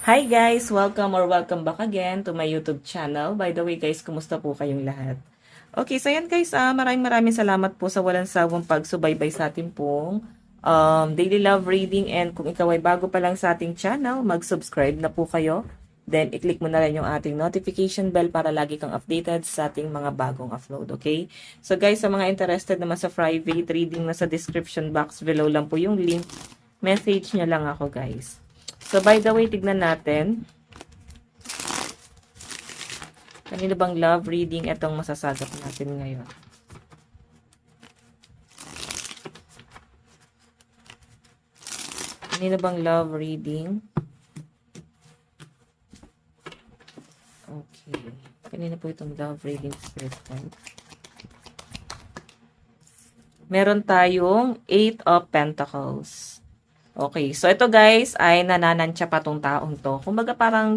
Hi guys! Welcome back again to my YouTube channel. By the way guys, kumusta po kayong lahat? Okay, so yan guys, maraming salamat po sa walang sawang pagsubaybay sa ating pong daily love reading, and kung ikaw ay bago pa lang sa ating channel, mag-subscribe na po kayo. Then, i-click mo na rin yung ating notification bell para lagi kang updated sa ating mga bagong upload, okay? So guys, sa mga interested naman sa private reading, nasa description box below lang po yung link. Message nyo lang ako guys. So, by the way, tignan natin. Kanino bang love reading itong masasagap natin ngayon? Kanino bang love reading? Okay. Kanino po itong love reading spirit guide? Meron tayong 8 of Pentacles. Okay, so ito guys ay nananansya pa tong taong to. Kumbaga parang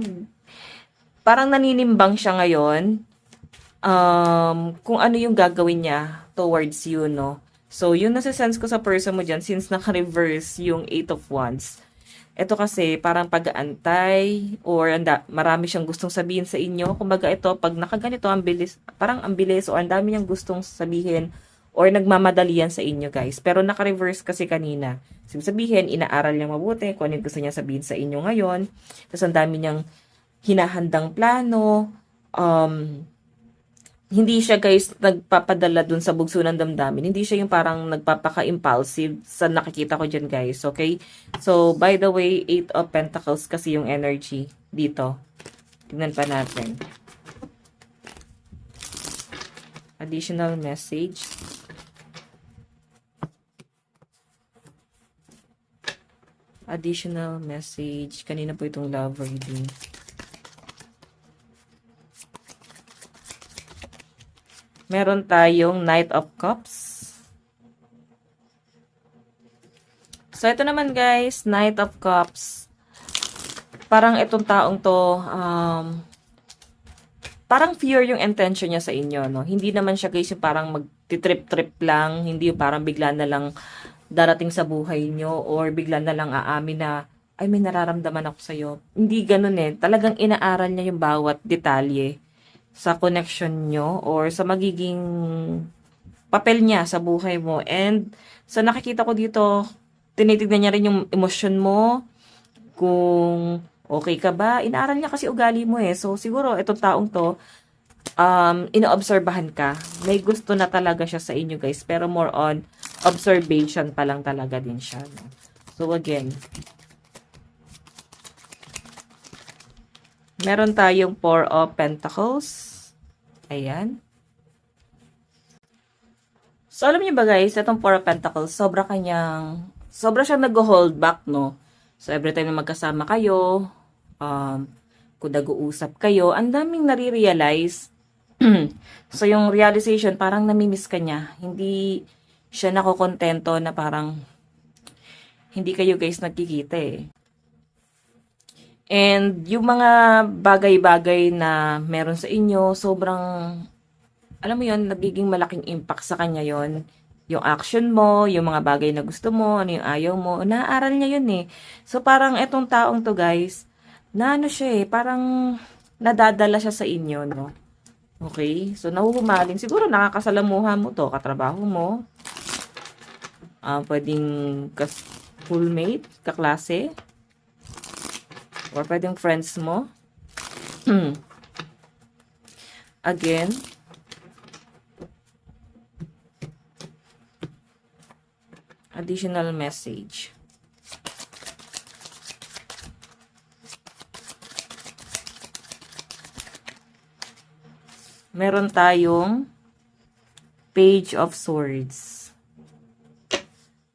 naninimbang siya ngayon kung ano yung gagawin niya towards you, no? So, yun nasa-sense ko sa person mo dyan since naka-reverse yung 8 of Wands. Ito kasi parang pag-aantay or marami siyang gustong sabihin sa inyo. Kumbaga ito, pag nakaganito, parang ang bilis o ang dami niyang gustong sabihin or nagmamadalian sa inyo guys. Pero naka-reverse kasi kanina. Sabihin, inaaral niya mabuti kung ano gusto niya sabihin sa inyo ngayon. Tapos ang dami niyang hinahandang plano. Hindi siya guys nagpapadala dun sa bugso ng damdamin. Hindi siya yung parang nagpapaka-impulsive sa nakikita ko dyan guys. Okay? So, by the way, 8 of Pentacles kasi yung energy dito. Tingnan pa natin. Additional message. Additional message. Kanina po itong love reading. Meron tayong Knight of Cups. So, ito naman guys, Knight of Cups. Parang itong taong to, parang fear yung intention niya sa inyo, no? Hindi naman siya guys yung parang mag-trip-trip lang. Hindi yung parang bigla na lang darating sa buhay nyo or bigla na lang aamin na, ay may nararamdaman ako sa'yo. Hindi ganun eh. Talagang inaaral niya yung bawat detalye sa connection nyo or sa magiging papel niya sa buhay mo. And sa nakikita ko dito, tinitignan niya rin yung emosyon mo, kung okay ka ba. Inaaral niya kasi ugali mo eh. So siguro itong taong to, inoobserbahan ka. May gusto na talaga siya sa inyo guys. Pero more on observation pa lang talaga din siya. No? So again, meron tayong 4 of Pentacles. Ayan. So alam niyo ba guys, itong 4 of Pentacles, sobra siyang nag-hold back, no? So every time na magkasama kayo, kung nag-uusap kayo, ang daming nare-realize. So yung realization, parang namimiss ka niya. Hindi siya nakokontento na parang hindi kayo guys nagkikita eh. And yung mga bagay-bagay na meron sa inyo, sobrang, alam mo yon, nagiging malaking impact sa kanya yon. Yung action mo, yung mga bagay na gusto mo, ano yung ayaw mo, naaaral niya yun eh. So parang etong taong to guys, na ano siya eh, parang nadadala siya sa inyo, no? Okay? So nahuhumaling, siguro nakakasalamuhan mo to, katrabaho mo, pwedeng schoolmate, kaklase, or pwedeng friends mo. Again, additional message. Meron tayong Page of Swords.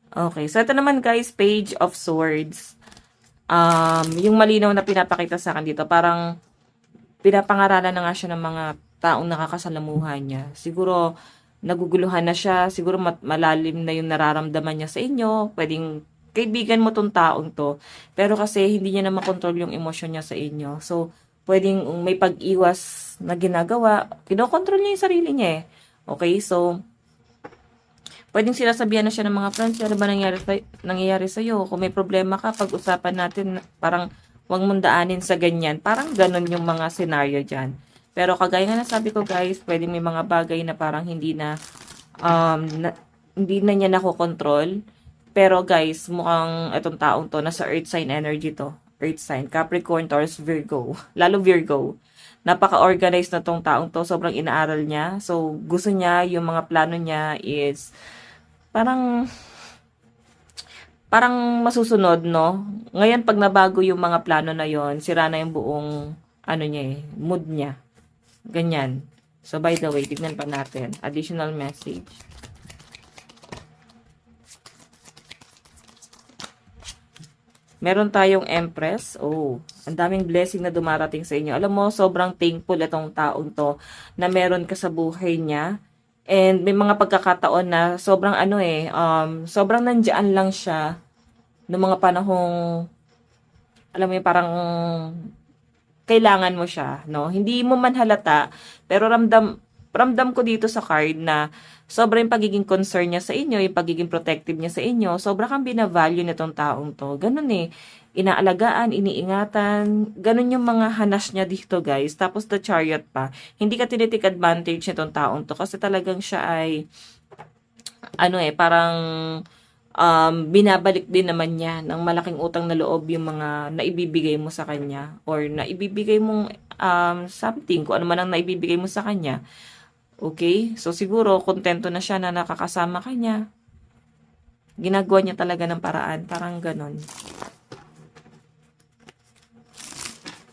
Okay, so ito naman guys, Page of Swords. Yung malinaw na pinapakita sa akin dito, parang pinapangaralan na nga siya ng mga taong nakakasalamuhan niya. Siguro, naguguluhan na siya. Siguro, malalim na yung nararamdaman niya sa inyo. Pwedeng kaibigan mo tong taong to. Pero kasi, hindi niya na makontrol yung emosyon niya sa inyo. So, pwedeng may pag-iwas na ginagawa. Kinokontrol niya yung sarili niya eh. Okay, so, Pwedeng sinasabihan na siya ng mga friends, ano ba nangyayari sa'yo? Kung may problema ka, pag-usapan natin, parang huwag mong daanin sa ganyan. Parang ganun yung mga scenario dyan. Pero kagaya nga na sabi ko guys, pwedeng may mga bagay na parang hindi na niya nakokontrol. Pero guys, mukhang itong taong to, nasa earth sign energy to. Earth sign, Capricorn, Taurus, Virgo. Lalo Virgo. Napaka-organized na tong taong to. Sobrang inaaral niya. So, gusto niya, yung mga plano niya is parang masusunod, no? Ngayon, pag nabago yung mga plano na yon, sira na yung buong, ano niya mood niya. Ganyan. So, by the way, tignan pa natin. Additional message. Meron tayong Empress. Oh, ang daming blessing na dumarating sa inyo. Alam mo, sobrang thankful itong taong to na meron ka sa buhay niya. And may mga pagkakataon na sobrang sobrang nandiyan lang siya ng mga panahong, alam mo yung parang kailangan mo siya, no? Hindi mo man halata, pero ramdam ko dito sa card na sobrang pagiging concern niya sa inyo, yung pagiging protective niya sa inyo, sobra kang binavalue nitong taong to. Ganun eh. Inaalagaan, iniingatan, ganun yung mga hanas niya dito guys. Tapos the chariot pa. Hindi ka tinitik advantage nitong taong to kasi talagang siya ay parang binabalik din naman niya ng malaking utang na loob yung mga naibibigay mo sa kanya or naibibigay mong something, kung ano man ang naibibigay mo sa kanya. Okay? So, siguro, kontento na siya na nakakasama ka niya. Ginagawa niya talaga ng paraan. Parang ganon.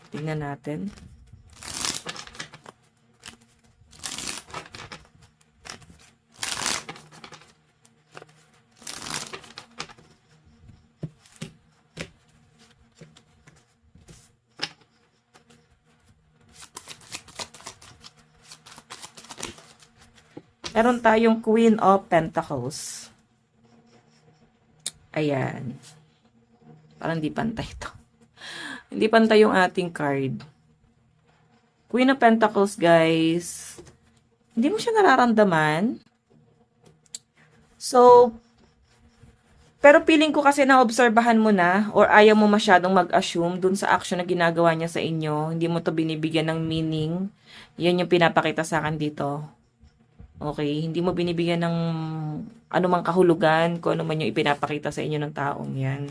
Tingnan natin. Meron tayong Queen of Pentacles. Ayan. Parang di pantay to. Hindi pantay yung ating card. Queen of Pentacles, guys. Hindi mo siya nararamdaman. So, pero feeling ko kasi naobserbahan mo na or ayaw mo masyadong mag-assume dun sa action na ginagawa niya sa inyo. Hindi mo to binibigyan ng meaning. Yan yung pinapakita sa akin dito. Okay, hindi mo binibigyan ng anumang kahulugan kung ano man yung ipinapakita sa inyo ng taong yan.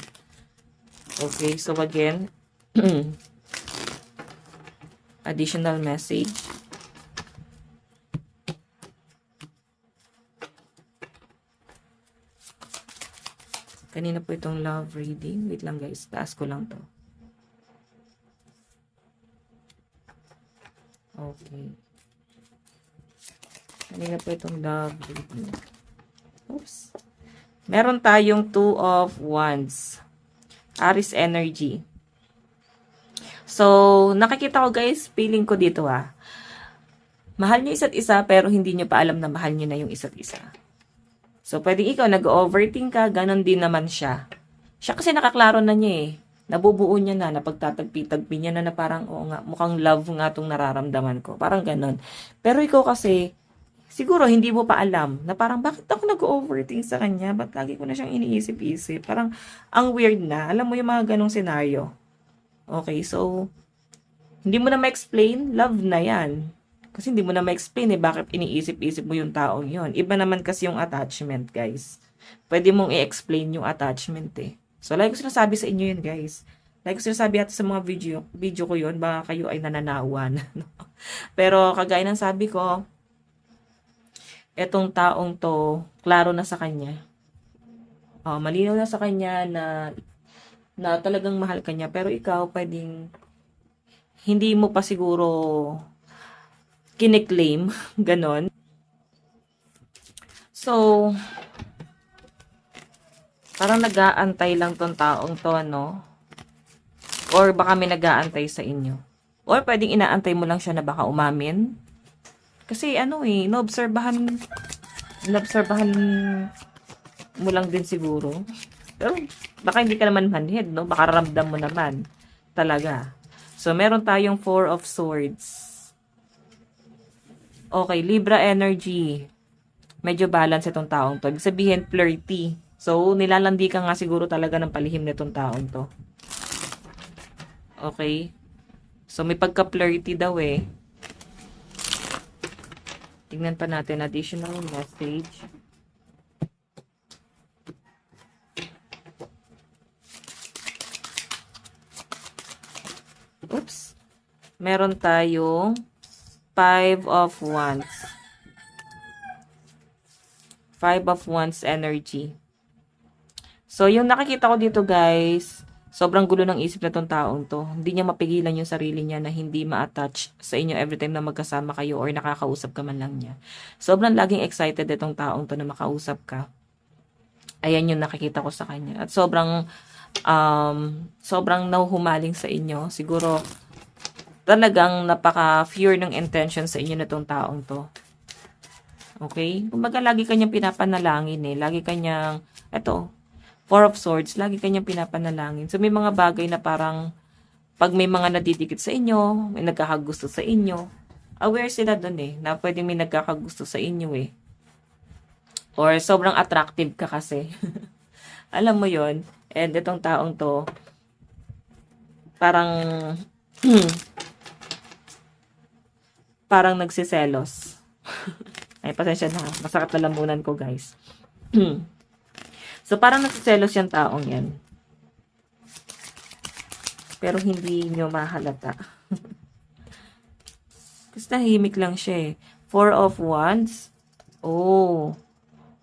Okay, so again, additional message. Kanina po itong love reading. Wait lang guys, taas ko lang to. Okay. Kanina po itong love reading. Oops. Meron tayong Two of Wands. Aries energy. So, nakikita ko guys, feeling ko dito mahal niyo isa't isa pero hindi niyo pa alam na mahal niyo na yung isa't isa. So, pwedeng ikaw nag-overthink ka, ganon din naman siya. Siya kasi nakaklaro na niya Nabubuo niya na, napagtatagpi-tagpi niya na parang, oo nga, mukhang love nga itong nararamdaman ko. Parang ganon. Pero ikaw kasi, siguro hindi mo pa alam na parang bakit ako nag-overthink sa kanya? Ba't lagi ko na siyang iniisip-isip? Parang ang weird na. Alam mo yung mga ganong senaryo. Okay, so hindi mo na ma-explain, love na yan. Kasi hindi mo na ma-explain bakit iniisip-isip mo yung taong yon. Iba naman kasi yung attachment, guys. Pwede mong i-explain yung attachment So, like ko sinasabi sa inyo yun, guys. Like ko sinasabi ata sa mga video ko yun, baka kayo ay nananawan. Pero kagaya ng sabi ko, etong taong to, klaro na sa kanya. Malinaw na sa kanya na talagang mahal ka niya. Pero ikaw, pwedeng hindi mo pa siguro kiniklaim. Ganon. So, parang nag-aantay lang tong taong to, no? Or baka may nag-aantay sa inyo. Or pwedeng inaantay mo lang siya na baka umamin. Kasi naobserbahan mo lang din siguro. Pero baka hindi ka naman manhid, no? Baka ramdam mo naman talaga. So, meron tayong Four of Swords. Okay, Libra energy. medyo balance itong taong to. Ibig sabihin, flirty. So, nilalandi ka nga siguro talaga ng palihim nitong taong to. Okay? So, may pagka-flirty daw eh. Tingnan pa natin additional message. Oops. Meron tayong 5 of Wands. 5 of Wands energy. So, yung nakikita ko dito guys, sobrang gulo ng isip na tong taong to. Hindi niya mapigilan yung sarili niya na hindi ma-attach sa inyo every time na magkasama kayo or nakakausap ka man lang niya. Sobrang laging excited itong taong to na makausap ka. Ayan yung nakikita ko sa kanya. At sobrang nahuhumaling sa inyo. Siguro, talagang napaka-pure ng intention sa inyo na tong taong to. Okay? Kumbaga, lagi kanyang pinapanalangin eh. Lagi kanyang, eto, 4 of Swords, lagi kanyang pinapanalangin. So, may mga bagay na parang, pag may mga nadidikit sa inyo, may nagkakagusto sa inyo, aware sila dun eh, na pwedeng may nagkakagusto sa inyo eh. Or, sobrang attractive ka kasi. Alam mo yon. And itong taong to, parang, parang nagsiselos. Ay, pasensya na. Masakit na lamunan ko, guys. So, parang nagsiselos yung taong yan. Pero hindi nyo mahalata. Kasi nahimik lang siya eh. 4 of Wands. Oh.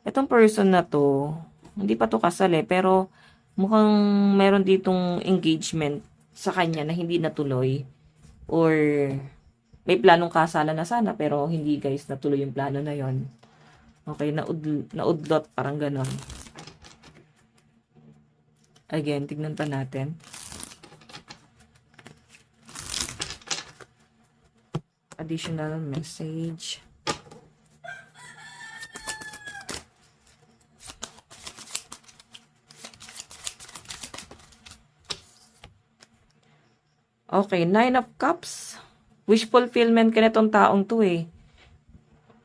Itong person na to, hindi pa to kasal eh. Pero, mukhang meron ditong engagement sa kanya na hindi natuloy. Or, may planong kasalan na sana, pero hindi guys, natuloy yung plano na yon. Okay, naudlot, parang ganon. Again, tignan pa natin. Additional message. Okay, 9 of Cups. Wish fulfillment ka na tong taong to eh.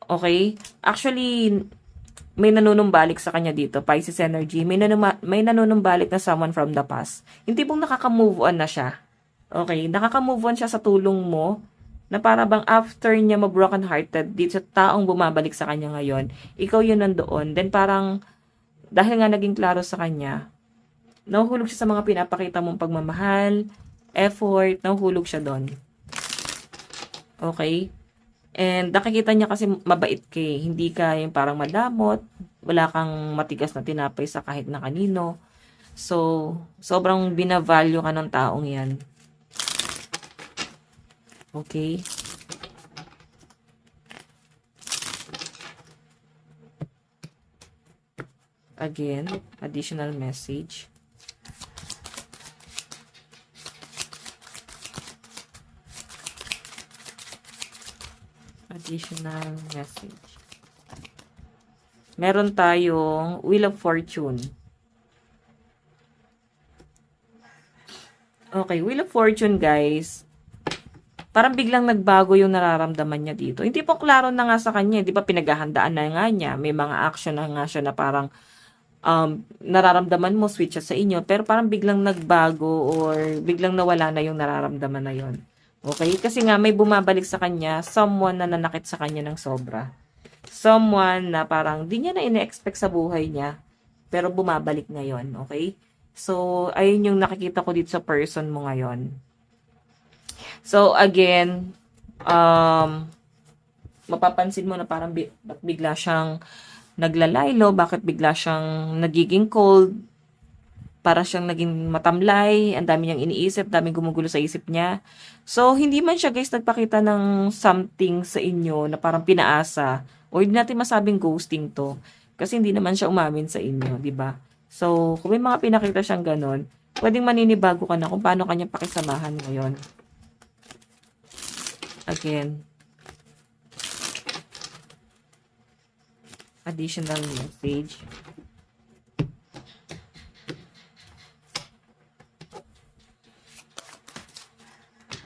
Okay? Actually, may nanunumbalik sa kanya dito, Pisces energy. May nanunumbalik na someone from the past. Hindi pong nakaka-move on na siya. Okay? Nakaka-move on siya sa tulong mo, na para bang after niya ma-broken hearted dito sa taong bumabalik sa kanya ngayon, ikaw yun nandoon. Then parang, dahil nga naging klaro sa kanya, nahuhulog siya sa mga pinapakita mong pagmamahal, effort, nahuhulog siya doon. Okay? And nakikita niya kasi mabait ka eh. Hindi ka yung parang madamot, wala kang matigas na tinapay sa kahit na kanino. So, sobrang binavalue ka ng taong yan. Okay? Again, additional message. Additional message. Meron tayong Wheel of Fortune. Okay, Wheel of Fortune, guys. Parang biglang nagbago yung nararamdaman niya dito. Hindi po klaro na nga sa kanya. Di ba pinaghahandaan na nga niya. May mga action na nga siya na parang nararamdaman mo, switch siya sa inyo. Pero parang biglang nagbago or biglang nawala na yung nararamdaman na yon. Okay? Kasi nga may bumabalik sa kanya, someone na nanakit sa kanya ng sobra. Someone na parang di niya na ina-expect sa buhay niya, pero bumabalik ngayon. Okay? So, ayun yung nakikita ko dito sa person mo ngayon. So, again, mapapansin mo na parang bigla siyang naglalaylo, bakit bigla siyang nagiging cold, para siyang naging matamlay, ang dami niyang iniisip, daming gumugulo sa isip niya. So, hindi man siya guys nagpakita ng something sa inyo na parang pinaasa, o hindi natin masabing ghosting to, kasi hindi naman siya umamin sa inyo, di ba? So, kung may mga pinakita siyang ganon, pwedeng maninibago ka na kung paano kanya pakisamahan ngayon. Again, additional message.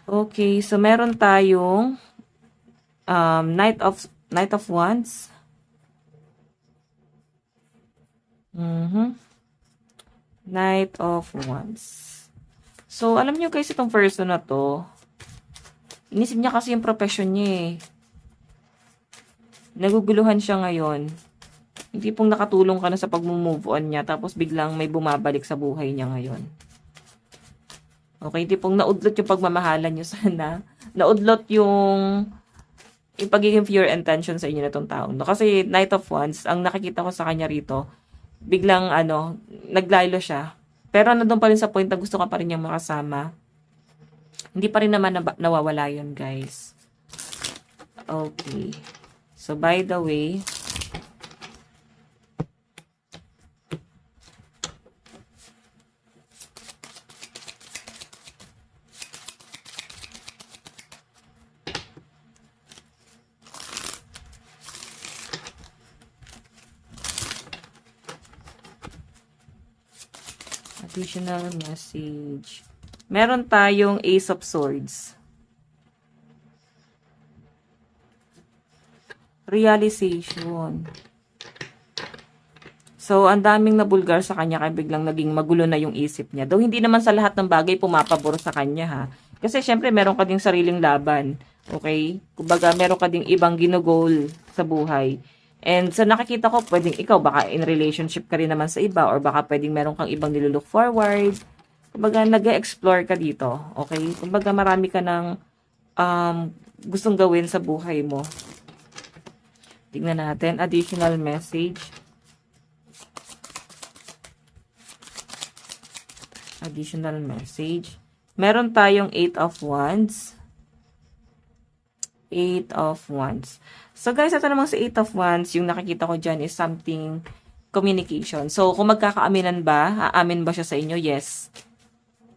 Okay, so meron tayong Knight of Wands. Mhm. Knight of Wands. So, alam nyo guys, itong person na to, inisip niya kasi yung profession niya eh. Naguguluhan siya ngayon. Hindi pong nakatulong ka na sa pag-move on niya, tapos biglang may bumabalik sa buhay niya ngayon. Okay, hindi pong naudlot yung pagmamahalan niyo sana. Naudlot yung pagiging pure intention sa inyo na itong tao. No? Kasi Knight of Wands, ang nakikita ko sa kanya rito, biglang naglaylo siya. Pero nandun pa rin sa point na gusto ka pa rin niyang makasama. Hindi pa rin naman nawawala yun, guys. Okay. So, by the way, additional message. Meron tayong Ace of Swords. Realization. So, ang daming nabulgar sa kanya kaya biglang naging magulo na yung isip niya. Though hindi naman sa lahat ng bagay pumapabor sa kanya ha. Kasi syempre meron ka ding sariling laban. Okay? Kumbaga meron ka ding ibang ginugol sa buhay. And sa nakikita ko, pwedeng ikaw, baka in relationship ka rin naman sa iba or baka pwedeng meron kang ibang nilulook forward. Kumbaga, nag-explore ka dito. Okay? Kumbaga, marami ka ng gustong gawin sa buhay mo. Tingnan natin. Additional message. Additional message. Meron tayong 8 of Wands. 8 of Wands. So guys, ito namang sa 8 of Wands, yung nakikita ko dyan is something communication. So, kung magkakaaminan ba, aamin ba siya sa inyo? Yes.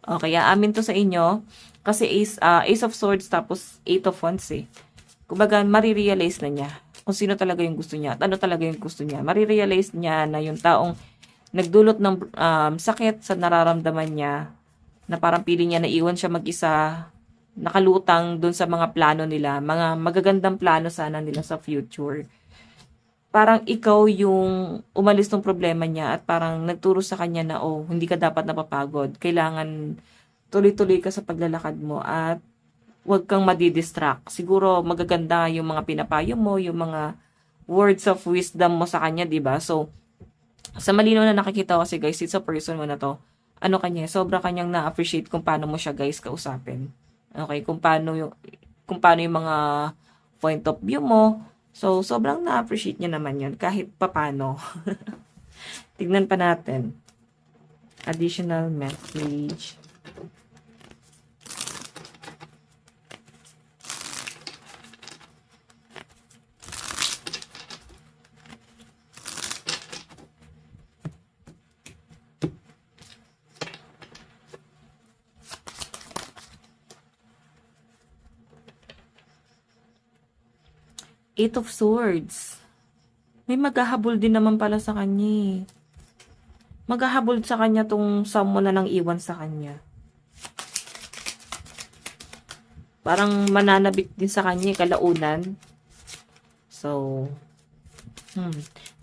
Okay, aamin to sa inyo. Kasi Ace of Swords tapos 8 of Wands eh. Kumbaga, marirealize na niya kung sino talaga yung gusto niya at ano talaga yung gusto niya. Marirealize niya na yung taong nagdulot ng sakit sa nararamdaman niya, na parang pili niya na iwan siya mag-isa, nakalutang dun sa mga plano nila, mga magagandang plano sana nila sa future. Parang ikaw yung umalis ng problema niya at parang nagturo sa kanya na, oh, hindi ka dapat napapagod. Kailangan tuloy-tuloy ka sa paglalakad mo at huwag kang madidistract. Siguro magaganda yung mga pinapayo mo, yung mga words of wisdom mo sa kanya, di ba? So, sa malinaw na nakikita ko kasi guys, it's a person mo na to, sobra kanyang na-appreciate kung paano mo siya guys kausapin. Okay, kung paano yung mga point of view mo. So, sobrang na-appreciate niya naman yun, kahit papano. Tignan pa natin. Additional message. Eight of Swords. May maghahabol din naman pala sa kanya eh. Maghahabol sa kanya tong someone na nang iwan sa kanya. Parang mananabik din sa kanya kalaunan. So,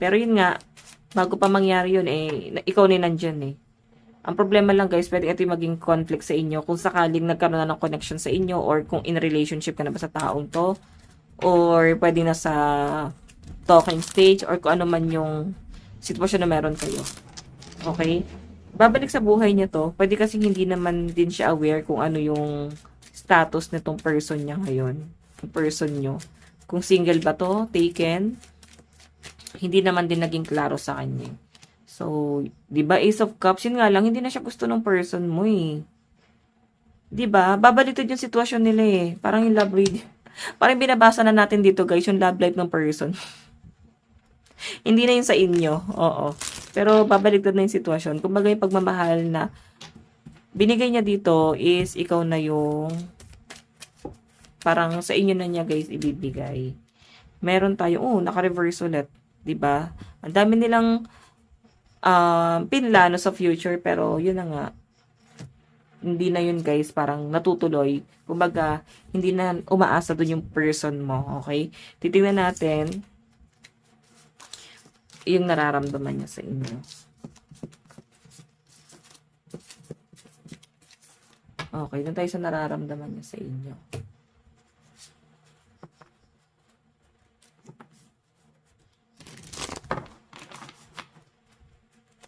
pero yun nga, bago pa mangyari yun eh, ikaw na nandyan eh. Ang problema lang guys, pwede ito maging conflict sa inyo kung sakaling nagkaroon na ng connection sa inyo or kung in relationship ka na ba sa taong to. Or pwede na sa talking stage or kung ano man yung sitwasyon na meron kayo. Okay? Babalik sa buhay niya to. Pwede kasi hindi naman din siya aware kung ano yung status nitong person niya ngayon. Yung person nyo. Kung single ba to, taken, hindi naman din naging klaro sa kanya. So, di ba Ace of Cups, yun nga lang, hindi na siya gusto ng person mo eh. Di ba? Babaliktad yung sitwasyon nila eh. Parang yung love reading. Parang binabasa na natin dito guys, yung love life ng person. Hindi na yun sa inyo. Oo. Pero babaliktad na yung sitwasyon. Kumbaga yung pagmamahal na binigay niya dito is ikaw na yung parang sa inyo na niya guys ibibigay. Meron tayo, naka-reverse ulit. Diba? Ang dami nilang pinlano sa future pero yun na nga. Hindi na yun guys, parang natutuloy. Kumbaga, hindi na umaasa dun yung person mo, okay? Titingnan natin yung nararamdaman niya sa inyo. Okay, doon tayo sa nararamdaman niya sa inyo.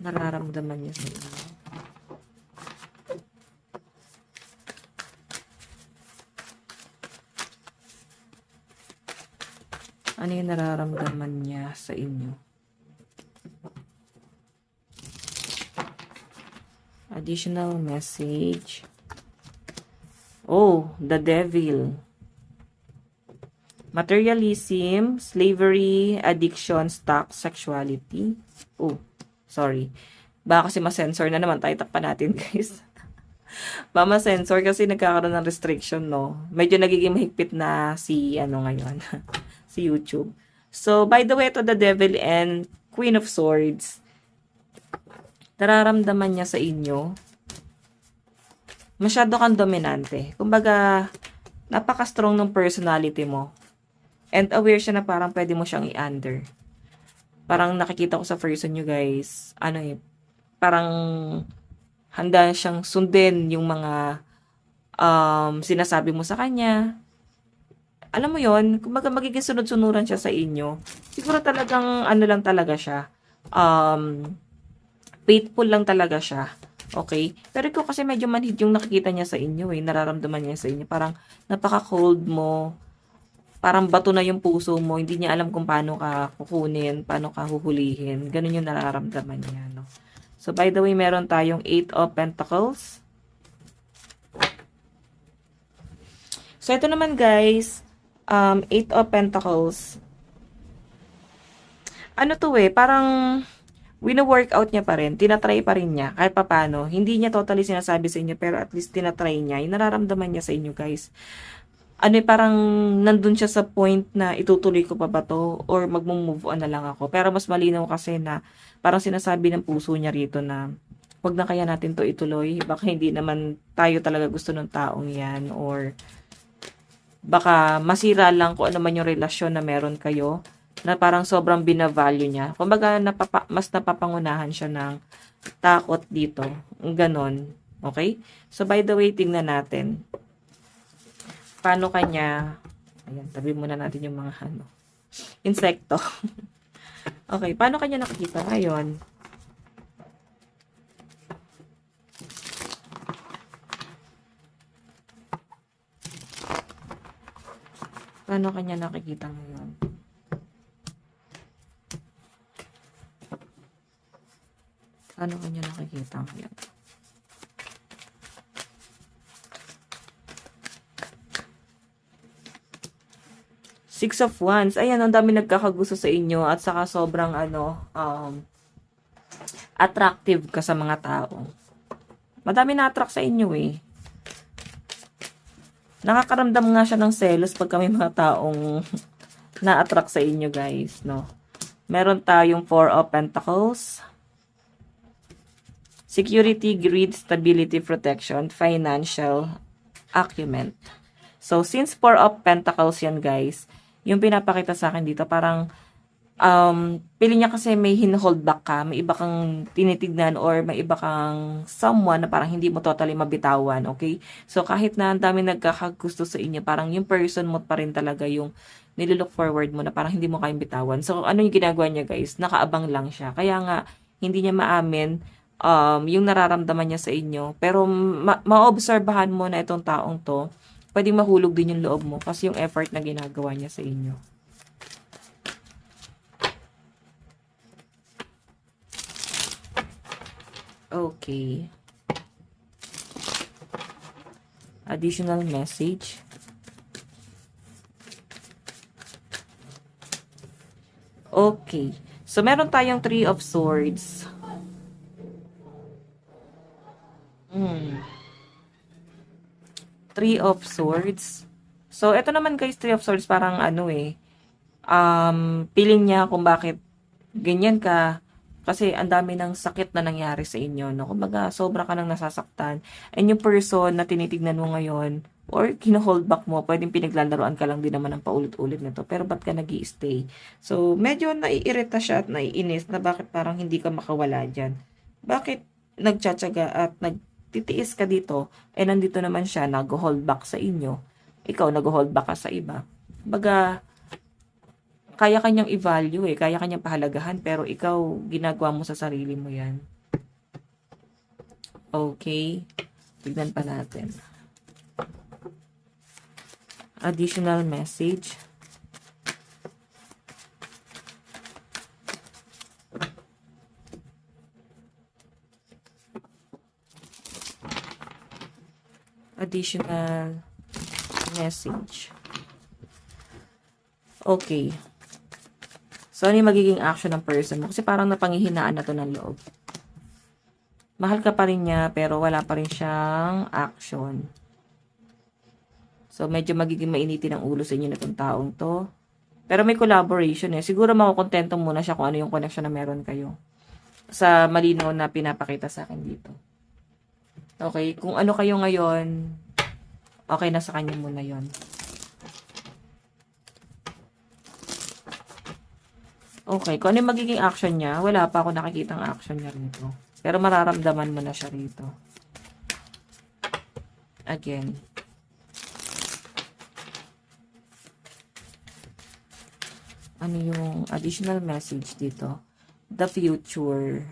Nararamdaman niya sa inyo. Ano yung nararamdaman niya sa inyo? Additional message. Oh, the devil. Materialism, slavery, addiction, stock, sexuality. Oh, sorry. Baka kasi ma-sensor na naman tayo. Takpan natin, guys. Baka ma-sensor kasi nagkakaroon ng restriction, no? Medyo nagiging mahigpit na si, ano ngayon, si YouTube. So, by the way, to the devil and Queen of Swords, nararamdaman niya sa inyo, masyado kang dominante. Kumbaga, napaka-strong ng personality mo. And aware siya na parang pwede mo siyang i-under. Parang nakikita ko sa person nyo, guys, ano eh, parang handa siyang sundin yung mga sinasabi mo sa kanya. Alam mo yon, kumbaga magiging sunod-sunuran siya sa inyo. Siguro talagang ano lang talaga siya. Faithful lang talaga siya. Okay? Pero ikaw kasi medyo manhid yung nakikita niya sa inyo eh. Nararamdaman niya sa inyo. Parang napaka-cold mo. Parang bato na yung puso mo. Hindi niya alam kung paano ka kukunin, paano ka huhulihin. Ganun yung nararamdaman niya. No? So, by the way, meron tayong 8 of Pentacles. So, ito naman guys, 8 of Pentacles. Ano to eh, parang wino-workout niya pa rin, tinatry pa rin niya, kahit papano. Hindi niya totally sinasabi sa inyo, pero at least tinatry niya. Yung nararamdaman niya sa inyo, guys. Ano eh, parang nandun siya sa point na itutuloy ko pa ba to, or mag-move on na lang ako. Pero mas malinaw kasi na, parang sinasabi ng puso niya rito na, wag na kaya natin to ituloy. Baka hindi naman tayo talaga gusto ng taong yan, or baka masira lang kung ano man yung relasyon na meron kayo, na parang sobrang binavalue niya. Kumbaga, mas napapangunahan siya ng takot dito. Ganon. Okay? So, by the way, tingnan natin. Paano kanya, ayan, tabi muna natin yung mga insekto. Okay, paano kanya nakikita ngayon? Paano kanya nakikita ngayon? Paano kanya nakikita ngayon? Six of Wands. Ayan, ang dami nagkakagusto sa inyo at saka sobrang attractive ka sa mga tao. Madami na-attract sa inyo eh. Nakakaramdam nga siya ng selos pag kami mga taong na-attract sa inyo, guys, no? Meron tayong 4 of Pentacles. Security, greed, stability, protection, financial acumen. So, since 4 of Pentacles yan, guys, yung pinapakita sa akin dito, parang feeling niya kasi may hin-hold back ka, may iba kang tinitignan or may iba kang someone na parang hindi mo totally mabitawan, okay? So, kahit na ang dami nagkakagusto sa inyo, parang yung person mo pa rin talaga yung nililook forward mo na parang hindi mo kayang bitawan. So, ano yung ginagawa niya, guys? Nakaabang lang siya. Kaya nga, hindi niya maamin yung nararamdaman niya sa inyo. Pero, maobserbahan mo na itong taong to, pwedeng mahulog din yung loob mo kasi yung effort na ginagawa niya sa inyo. Okay. Additional message. Okay. So, meron tayong 3 of Swords. Three of Swords. So, ito naman guys, 3 of Swords, parang ano eh, feeling niya kung bakit ganyan ka, kasi ang dami ng sakit na nangyari sa inyo, no? Kumbaga, sobra ka nang nasasaktan. And yung person na tinitignan mo ngayon, or kino-hold back mo, pwedeng pinaglalaroan ka lang din naman ng paulit-ulit nito, pero ba't ka nag-i-stay? So, medyo naiirita siya at naiinis na bakit parang hindi ka makawala dyan. Bakit nagtsatsaga at titiis ka dito, nandito naman siya, nag-hold back sa inyo. Ikaw, nag-hold back ka sa iba. Baga, kaya kanyang i-value kaya kanyang pahalagahan, pero ikaw, ginagawa mo sa sarili mo yan. Okay, tignan pa natin. Additional message. Additional message. Okay. So, ano yung magiging action ng person mo? Kasi parang napanghihinaan na to ng loob. Mahal ka pa rin niya, pero wala pa rin siyang action. So, medyo magiging mainitin ang ulo sa inyo na itong taong to. Pero may collaboration Siguro makukontento muna siya kung ano yung connection na meron kayo. Sa malinaw na pinapakita sa akin dito. Okay, kung ano kayo ngayon, okay na sa kanya muna yon. Okay, kung ano yung magiging action niya, wala pa ako nakikitang action niya rito. Pero mararamdaman mo na siya rito. Again. Ano yung additional message dito? The future.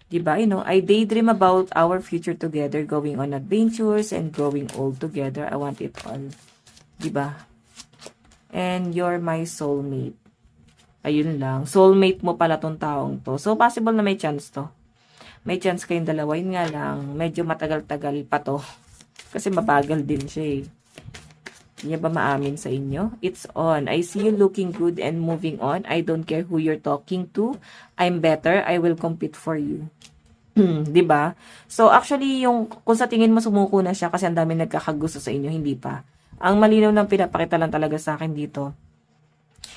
Diba? I daydream about our future together, going on adventures and growing old together. I want it all. Diba? And you're my soulmate. Ayun lang. Soulmate mo pala tong taong to. So, possible na may chance to. May chance kayong dalawa. Yun nga lang, medyo matagal-tagal pa to. Kasi mabagal din siya Hindi niya ba maamin sa inyo? It's on. I see you looking good and moving on. I don't care who you're talking to. I'm better. I will compete for you. 'Di ba? So, actually, kung sa tingin mo sumuko na siya kasi ang dami nagkakagusto sa inyo, hindi pa. Ang malinaw ng pinapakita lang talaga sa akin dito,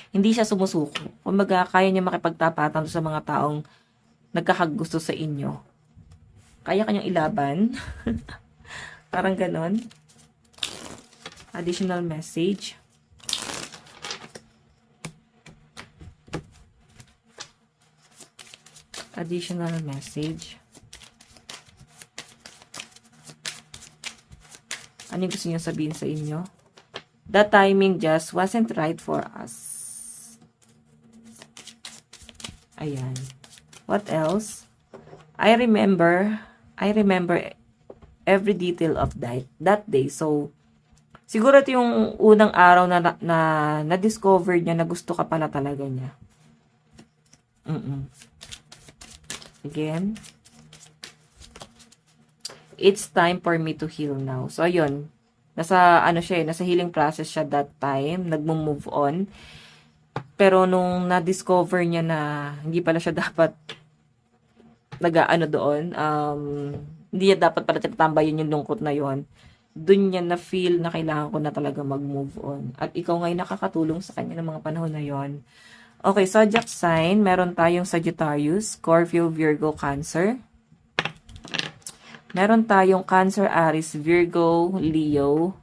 hindi siya sumusuko. Kumbaga, kaya niya makipagtapatan sa mga taong nagkakagusto sa inyo. Kaya kanyang ilaban. Parang ganon. Additional message. Additional message. Ano yung gusto niyo sabihin sa inyo? The timing just wasn't right for us. Ayan. What else? I remember every detail of that day. So, siguro ito yung unang araw na discover niya na gusto ka pala talaga niya. Again. It's time for me to heal now. So, ayun. Nasa healing process siya that time. Nagmo-move on. Pero nung na-discover niya na hindi pala siya dapat doon, hindi niya dapat pala tinatambayan yung lungkot na yon. Doon niya na-feel na kailangan ko na talaga mag-move on. At ikaw ngayon nakakatulong sa kanya ng mga panahon na yon. Okay, zodiac sign. Meron tayong Sagittarius, Scorpio, Virgo, Cancer. Meron tayong Cancer, Aries, Virgo, Leo,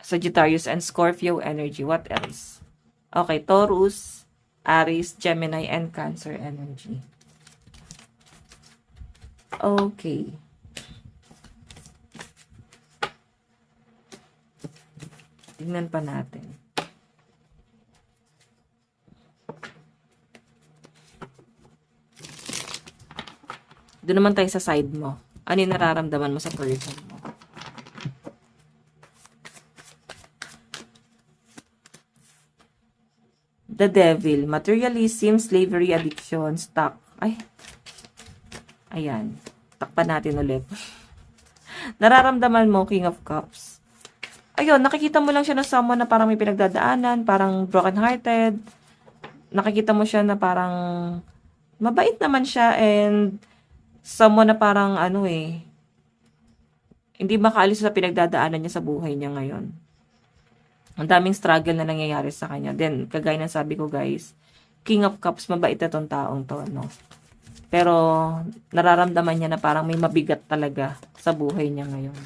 Sagittarius, and Scorpio energy. What else? Okay, Taurus, Aries, Gemini, and Cancer energy. Okay. Tingnan pa natin. Doon naman tayo sa side mo. Ano yung nararamdaman mo sa person mo? The Devil, materialism, slavery, addiction, stuck. Ay. Ayan. Takpan natin ulit. Nararamdaman mo, King of Cups. Ayun, nakikita mo lang siya na someone na parang may pinagdadaanan, parang broken-hearted. Nakikita mo siya na parang mabait naman siya and someone na parang hindi makaalis sa pinagdadaanan niya sa buhay niya ngayon. Ang daming struggle na nangyayari sa kanya. Then, kagaya ng sabi ko guys, King of Cups, mabait na tong taong to, Pero, nararamdaman niya na parang may mabigat talaga sa buhay niya ngayon.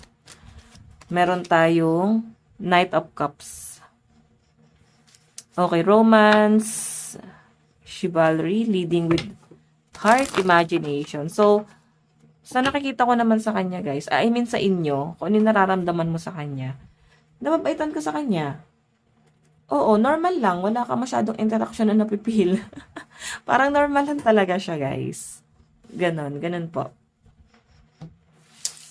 Meron tayong Knight of Cups. Okay, romance, chivalry, leading with Heart, imagination. So, sa nakikita ko naman sa kanya, guys, I mean sa inyo, kung ano yung nararamdaman mo sa kanya, nababaitan ka sa kanya. Oo, normal lang. Wala ka masyadong interaction na napipil. Parang normal lang talaga siya, guys. Ganon, ganon po.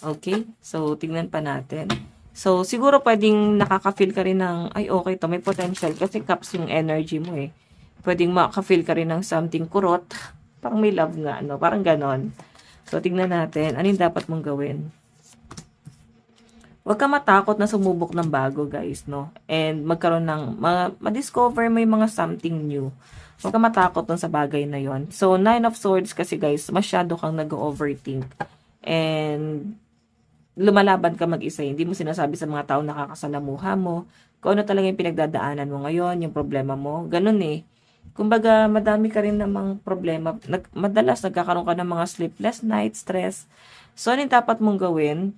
Okay? So, tignan pa natin. So, siguro pwedeng nakaka-feel ka rin ng, ay, okay to, may potential. Kasi cups yung energy mo eh. Pwedeng makaka-feel ka rin ng something kurot. Parang may love nga, no? Parang ganon. So, tignan natin. Ano yung dapat mong gawin? Huwag ka matakot na sumubok ng bago, guys, no? And magkaroon ng, ma-discover mo yung mga something new. Huwag ka matakot dun sa bagay na yon. So, 9 of Swords kasi, guys, masyado kang nag-overthink. And, lumalaban ka mag-isa. Hindi mo sinasabi sa mga tao nakakasalamuha mo. Kung ano talaga yung pinagdadaanan mo ngayon, yung problema mo. Ganun eh. Kumbaga, madami ka rin namang problema. Madalas, nagkakaroon ka ng mga sleepless night, stress. So, ano yung dapat mong gawin?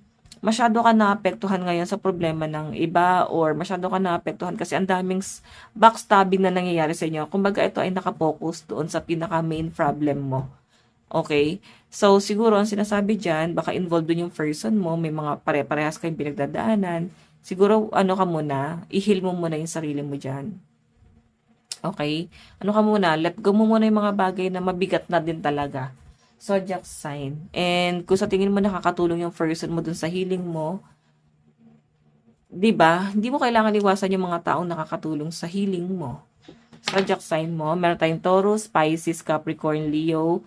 Masyado ka naapektuhan ngayon sa problema ng iba or masyado ka naapektuhan kasi ang daming backstabbing na nangyayari sa inyo. Kumbaga, ito ay nakapokus doon sa pinaka-main problem mo. Okay? So, siguro, ang sinasabi dyan, baka involved dun yung person mo, may mga pare-parehas kayong pinagdadaanan. Siguro, ano ka muna, i-heal mo muna yung sarili mo dyan. Okay? Ano ka muna, let go mo muna yung mga bagay na mabigat na din talaga. Zodiac sign. And kung sa tingin mo nakakatulong yung person mo dun sa healing mo, 'di ba? Hindi mo kailangan iwasan yung mga taong nakakatulong sa healing mo. Zodiac sign mo, meron tayong Taurus, Pisces, Capricorn, Leo,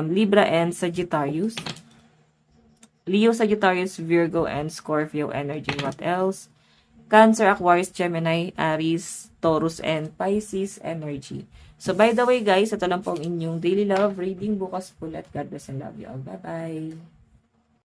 Libra, and Sagittarius. Leo, Sagittarius, Virgo, and Scorpio energy. What else? Cancer, Aquarius, Gemini, Aries, Taurus, and Pisces energy. So, by the way, guys, ito lang po ang inyong daily love reading. Bukas po ulit. God bless and love you all. Bye-bye.